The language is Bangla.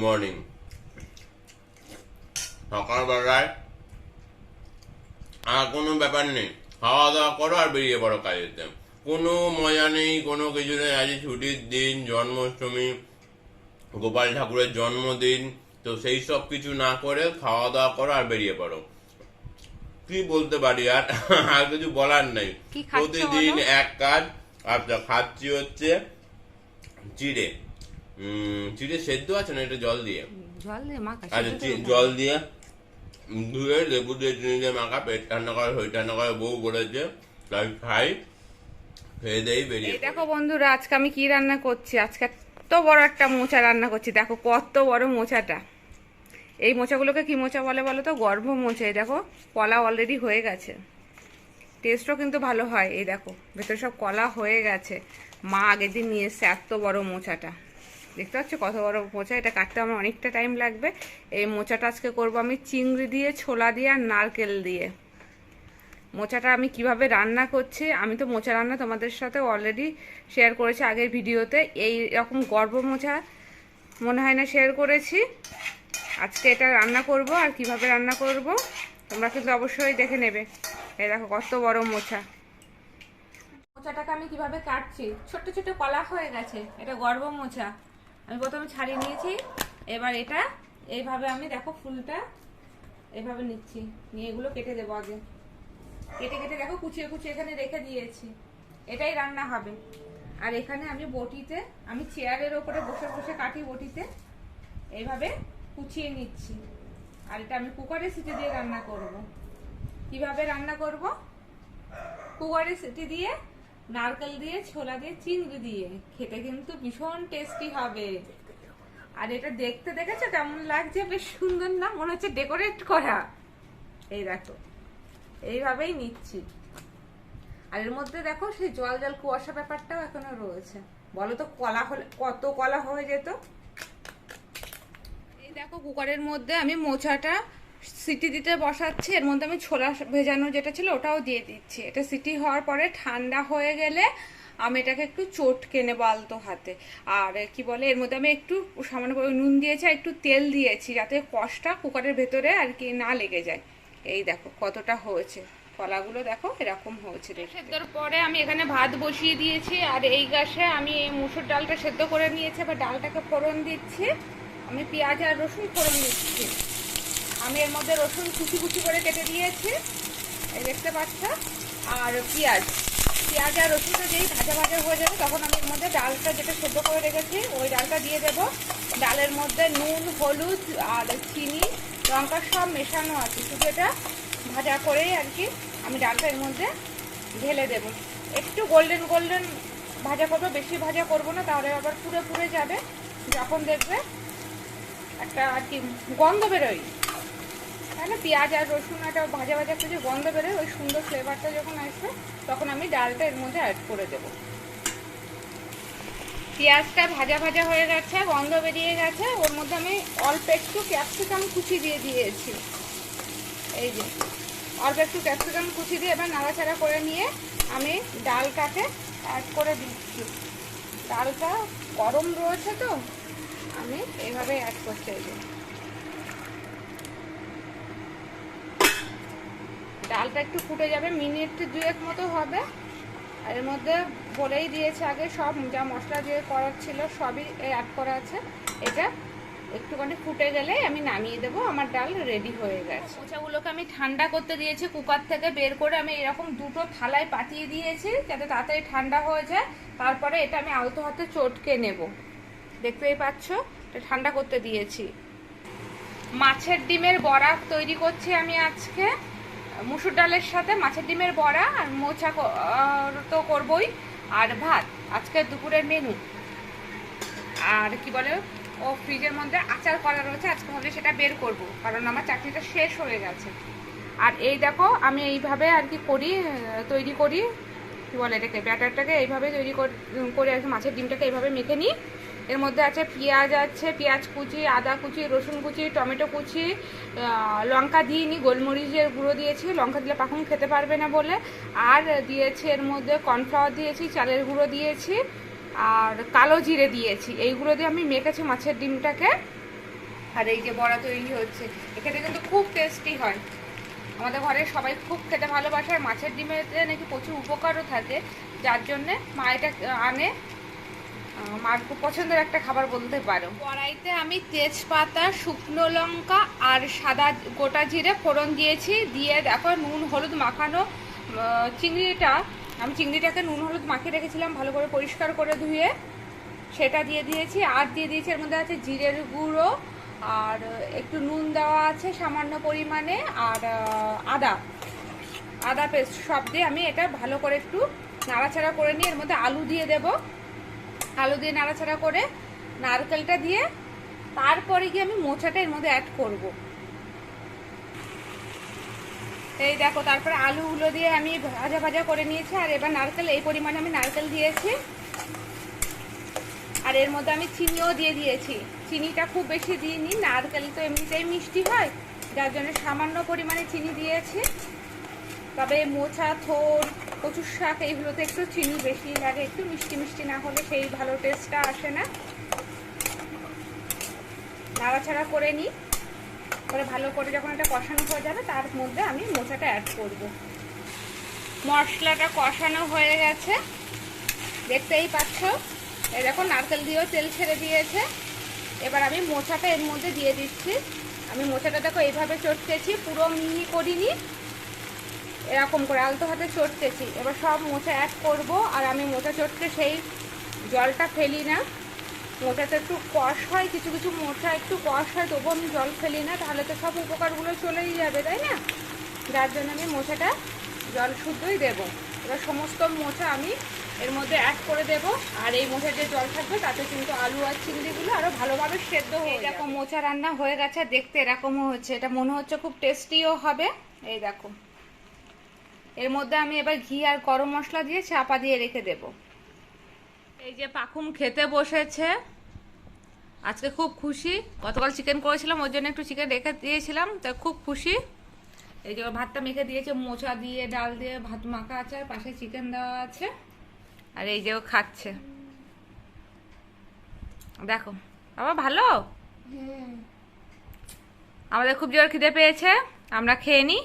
মর্নিং। সকালবেলায় আর কোনো ব্যাপার নেই, খাওয়া দাওয়া করো আর বেরিয়ে পড়ো কাজেতে। কোনো মজা নেই, কোনো কিছু নেই। আজ ছুটির দিন, জন্মাষ্টমী, গোপাল ঠাকুরের জন্মদিন, তো সেই সব কিছু না করে খাওয়া দাওয়া করো আর বেরিয়ে পড়ো। কি বলতে পারি আর আর কিছু বলার নেই। প্রতিদিন এক কাজ। আচ্ছা, খাচ্ছি হচ্ছে চিড়ে। চিড়ে সেদ্ধ আছে না, এটা জল দিয়ে আচ্ছা জল দিয়ে ধুয়ে লেবু দিয়ে চিনি দিয়ে মাখা, পেট ঠান্ডা করে শরীর ঠান্ডা করে বউ বলেছে, তাই খাই। খেয়ে দেই বেরিয়ে। দেখো বন্ধুরা, আজকে আমি কি রান্না করছি। আজকে এত বড় একটা মোচা রান্না করছি। দেখো কত বড় মোচাটা। এই মোচাগুলোকে কি মোচা বলে বলো তো? গর্ভ মোচা। এই দেখো কলা অলরেডি হয়ে গেছে, টেস্টও কিন্তু ভালো হয়। এই দেখো ভেতরে সব কলা হয়ে গেছে। মা আগের দিন নিয়ে এসছে এত বড় মোচাটা। দেখতে পাচ্ছ কত বড় মোচা। এটা কাটতে আমার অনেকটা টাইম লাগবে। এই মোচাটা আজকে করবো আমি চিংড়ি দিয়ে, ছোলা দিয়ে আর নারকেল দিয়ে। মোচাটা আমি কিভাবে রান্না করছি, আমি তো মোচা রান্না তোমাদের সাথে অলরেডি শেয়ার করেছি আগের ভিডিওতে। এই রকম গর্ভ মোচা মনে হয় না শেয়ার করেছি। আজকে এটা রান্না করব, আর কিভাবে রান্না করব তোমরা কিন্তু অবশ্যই দেখে নেবে। এই দেখো কত বড় মোচা। মোচাটাকে আমি কিভাবে কাটছি, ছোট ছোট কলা হয়ে গেছে। এটা গর্ভ মোচা। আমি প্রথমে ছাড়িয়ে নিয়েছি। এবার এটা এইভাবে আমি দেখো ফুলটা এইভাবে নিচ্ছি, নিয়ে এগুলো কেটে দেবো। আগে কেটে কেটে দেখো কুচিয়ে কুচিয়ে এখানে রেখে দিয়েছি। এটাই রান্না হবে। আর এখানে আমি বটিতে, আমি চেয়ারের ওপরে বসে বসে কাটি বটিতে, এইভাবে কুচিয়ে নিচ্ছি। আর এটা আমি কুকারে সিটি দিয়ে রান্না করব। কিভাবে রান্না করব? কুকারে সিটি দিয়ে, নারকেল দিয়ে, ছোলা দিয়ে, চিংড়ি দিয়ে। খেতে কিন্তু ভীষণ টেস্টি হবে। আর এটা দেখতে দেখেছো কেমন লাগছে? বেশ সুন্দর না? মনে হচ্ছে ডেকোরেট করা। এই দেখো এইভাবেই নিচ্ছি। আর এর মধ্যে দেখো সেই জল জল কুয়াশা ব্যাপারটাও এখনো রয়েছে। বলো তো কলা হলে কত কলা হয়ে যেত। এই দেখো কুকারের মধ্যে আমি মোচাটা সিটি দিতে বসাচ্ছি। এর মধ্যে আমি ছোলা ভেজানো যেটা ছিল ওটাও দিয়ে দিচ্ছি। এটা সিটি হওয়ার পরে ঠান্ডা হয়ে গেলে আমি এটাকে একটু চটকে নেবো আলতো হাতে। আর কি বলে, এর মধ্যে আমি একটু সামান্য নুন দিয়েছি, একটু তেল দিয়েছি, যাতে কষটা কুকারের ভেতরে আর কি না লেগে যায়। এই দেখো কতটা হয়েছে। কলাগুলো দেখো এরকম হয়েছে। সেদ্ধর পরে আমি এখানে ভাত বসিয়ে দিয়েছি। আর এই গ্যাসে আমি এই মুসুর ডালটা সেদ্ধ করে নিয়েছি। এবার ডালটাকে ফোড়ন দিচ্ছি। আমি পেঁয়াজ আর রসুন ফোড়ন দিচ্ছি। আমি এর মধ্যে রসুন কুচি কুচি করে কেটে দিয়েছি, এই দেখতে পাচ্ছ। আর পেঁয়াজ আর রসুনটা যেই ভাজা ভাজা হয়ে যাবে তখন আমি এর মধ্যে ডালটা যেটা সেদ্ধ করে রেখেছি ওই ডালটা দিয়ে দেবো। ডালের মধ্যে নুন, হলুদ আর চিনি, লঙ্কা সব মেশানো আছে। শুধু এটা ভাজা করেই আর কি আমি ডালটা এর মধ্যে ঢেলে দেব। একটু গোল্ডেন গোল্ডেন ভাজা করবো, বেশি ভাজা করবো না, তাহলে আবার পুড়ে পুড়ে যাবে। যখন দেখবে একটা আর কি গন্ধ বেরোয়, তাই না? পেঁয়াজ আর রসুন একটা ভাজা ভাজা করে যে গন্ধ বেরোয়, ওই সুন্দর ফ্লেভারটা যখন আসবে তখন আমি ডালটা এর মধ্যে অ্যাড করে দেব। পেঁয়াজটা ভাজা ভাজা হয়ে গেছে, গন্ধ বেরিয়ে গেছে। ওর মধ্যে আমি অল্প একটু ক্যাপসিকাম কুচি দিয়ে দিয়েছি। এই যে অল্প একটু ক্যাপসিকাম কুচি দিয়ে এবার নাড়াচাড়া করে নিয়ে আমি ডালটাকে অ্যাড করে দিচ্ছি। ডালটা গরম রয়েছে তো আমি এইভাবে অ্যাড করছি। এই যে ডালটা একটু ফুটে যাবে, মিনিট 2 মতো হবে। আর এর মধ্যে বলেই দিয়েছে আগে সব যা মশলা দিয়ে করার ছিল সবই অ্যাড করা আছে। এটা একটুখানি ফুটে গেলে আমি নামিয়ে দেবো। আমার ডাল রেডি হয়ে গেছে। মোচাগুলোকে আমি ঠান্ডা করতে দিয়েছি। কুকার থেকে বের করে আমি এরকম দুটো থালায় পাঠিয়ে দিয়েছি যাতে তাড়াতাড়ি ঠান্ডা হয়ে যায়। তারপরে এটা আমি আলতো হাতে চটকে নেব। দেখতেই পাচ্ছ এটা ঠান্ডা করতে দিয়েছি। মাছের ডিমের বড়া তৈরি করছি আমি আজকে মুসুর ডালের সাথে। মাছের ডিমের বড়া আর মোচা তো করবই, আর ভাত আজকে দুপুরের মেনু। আর কি বলে, ও ফ্রিজের মধ্যে আচার করা রয়েছে, আজকে ভাবলে সেটা বের করব, কারণ আমার চাটনিটা শেষ হয়ে গেছে। আর এই দেখো আমি এইভাবে আর কি করি, তৈরি করি, কি বলে এটাকে, ব্যাটারটাকে এইভাবে তৈরি করে আর কি মাছের ডিমটাকে এইভাবে মেখে নিই। এর মধ্যে আছে পেঁয়াজ, আছে পেঁয়াজ কুচি, আদা কুচি, রসুন কুচি, টমেটো কুচি, লঙ্কা দিইনি, গোলমরিচের গুঁড়ো দিয়েছি, লঙ্কা দিলে পাখুন খেতে পারবে না বলে। আর দিয়েছি এর মধ্যে কর্নফ্লাওয়ার দিয়েছি, চালের গুঁড়ো দিয়েছি আর কালো জিরে দিয়েছি। এইগুলো দিয়ে আমি মেখেছি মাছের ডিমটাকে। আর এই যে বড়া তৈরি হচ্ছে, এখানে কিন্তু খুব টেস্টি হয়। আমাদের ঘরে সবাই খুব খেতে ভালোবাসে, আর মাছের ডিমের নাকি প্রচুর উপকারও থাকে, যার জন্যে মা এটা আনে। মার খুব পছন্দের একটা খাবার বলতে পারো। কড়াইতে আমি তেজপাতা, শুকনো লঙ্কা আর সাদা গোটা জিরে ফোড়ন দিয়েছি। দিয়ে দেখো নুন হলুদ মাখানো চিংড়িটা, আমি চিংড়িটাকে নুন হলুদ মাখিয়ে রেখেছিলাম ভালো করে পরিষ্কার করে ধুয়ে, সেটা দিয়ে দিয়েছি। আর দিয়ে দিয়েছি এর মধ্যে আছে জিরের গুঁড়ো, আর একটু নুন দেওয়া আছে সামান্য পরিমাণে, আর আদা পেস্ট সব দিয়ে আমি এটা ভালো করে একটু নাড়াচাড়া করে নিয়ে এর মধ্যে আলু দিয়ে দেব। আলু দিয়ে নাড়াচাড়া করে নারকেলটা দিয়ে তারপরে গিয়ে আমি মোচাটা এর মধ্যে অ্যাড করব। এই দেখো তারপরে আলুগুলো দিয়ে আমি ভাজা ভাজা করে নিয়েছি। আর এবার নারকেল, এই পরিমাণে আমি নারকেল দিয়েছি। আর এর মধ্যে আমি চিনিও দিয়ে দিয়েছি। চিনিটা খুব বেশি দিইনি, নারকেল তো এমনিতেই মিষ্টি হয়, যার জন্য সামান্য পরিমাণে চিনি দিয়েছি। তবে মোচা, থোড়, কচুর শাক এইগুলোতে একটু চিনি বেশি লাগে, একটু মিষ্টি মিষ্টি না হলে সেই ভালো টেস্টটা আসে না। নাড়াচাড়া করে নিই, পরে ভালো করে যখন এটা কষানো হয়ে যাবে তার মধ্যে আমি মোচাটা অ্যাড করব। মশলাটা কষানো হয়ে গেছে, দেখতেই পাচ্ছ। এই দেখো নারকেল দিয়েও তেল ছেড়ে দিয়েছে। এবার আমি মোচাটা এর মধ্যে দিয়ে দিচ্ছি। আমি মোচাটা দেখো এইভাবে চটকেছি, পুরো মিহি করিনি, এরকম করে আলতো হাতে চটকেছি। এবার সব মোচা অ্যাড করব। আর আমি মোচা চটকে সেই জলটা ফেলি না, মোচাটা একটু কষ হয়, কিছু কিছু মোচা একটু কষ হয়, তবুও আমি জল ফেলি না, তাহলে তো সব উপকারগুলো চলেই যাবে, তাই না? যার জন্য আমি মোচাটা জল শুদ্ধই দেবো। এবার সমস্ত মোচা আমি এর মধ্যে অ্যাড করে দেব। আর এই মোচার যে জল থাকবে তাতে কিন্তু আলু আর চিংড়িগুলো আরও ভালোভাবে সেদ্ধ হয়ে যাবে। এরকম মোচা রান্না হয়ে গেছে, দেখতে এরকমও হচ্ছে, এটা মনে হচ্ছে খুব টেস্টিও হবে। এই দেখো এর মধ্যে আমি এবার ঘি আর গরম মশলা দিয়ে চাপা দিয়ে রেখে দেব। এই যে পাখুম খেতে বসেছে, আজকে খুব খুশি। গতকাল চিকেন করেছিলাম, ওই জন্য একটু চিকেন রেখে দিয়েছিলাম, তাই খুব খুশি। এই যে ভাতটা মেখে দিয়েছে, মোচা দিয়ে ডাল দিয়ে ভাত মাখা আছে, আর পাশে চিকেন দেওয়া আছে। আর এই যে ও খাচ্ছে, দেখো বাবা ভালো। আমাদের খুব জোর খিদে পেয়েছে, আমরা খেয়ে নিই।